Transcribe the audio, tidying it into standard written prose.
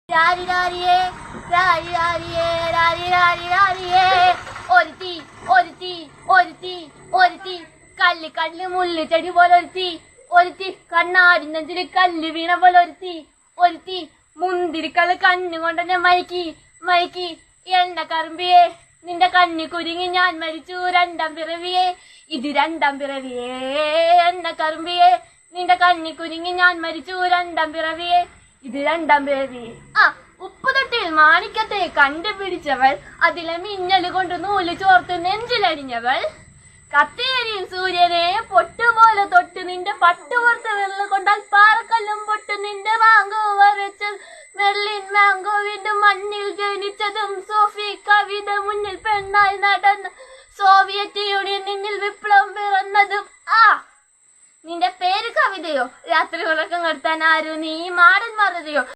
രാരിരാരിയേ രാരിരാരിയേ രാരിരാരിരാരിയേ ഒരുത്തി ഒരുത്തി ഒരുത്തി ഒരുത്തി കല്ല് കല്ല് മുള്ളു ചെടി പോലെ ഒരുത്തി കണ്ണാടി നെഞ്ചില് കല്ല് വീണ പോലെ ഒരുത്തി മുന്തിരിക്കള്ള് കണ്ണുകൊണ്ടെന്നെ മയക്കി എണ്ണ കറുമ്പിയേ നിന്റെ കണ്ണി കുരുങ്ങി ഞാൻ മരിച്ചു രണ്ടാം പിറവിയേ ഇത് രണ്ടാം പിറവിയേ എണ്ണ കറുമ്പിയേ നിന്റെ കണ്ണി കുരുങ്ങി ഞാൻ മരിച്ചു രണ്ടാം പിറവിയേ ഇത് രണ്ടാം പിറവിയേ ഉപ്പ് തൊട്ടിൽ മാണിക്കത്തെ കണ്ടുപിടിച്ചവൾ അതിലെ മിന്നല് കൊണ്ട് നൂല് ചോർത്ത് നെഞ്ചിലടിഞ്ഞവൾ കത്തേരിയിൽ സൂര്യനെ പൊട്ടുപോലെ തൊട്ട് നിന്റെ പട്ടുപുറത്ത് വെള്ളം കൊണ്ടാൽ പാറക്കല്ലും പൊട്ട് നിന്റെ മാങ്കോ വരച്ചത് മെർലിൻ മാങ്കോവിന്റെ മണ്ണിൽ ജനിച്ചതും സോഫി കവിത മുന്നിൽ പെണ്ണായി നടന്ന സോവിയറ്റ് യൂണിയൻ നിന്നിൽ വിപ്ലവം പിറന്നതും നിന്റെ പേര് കവിതയോ രാത്രി ഉറക്കം കെടുത്താൻ ആരും നീ മാടൻ മറതയോ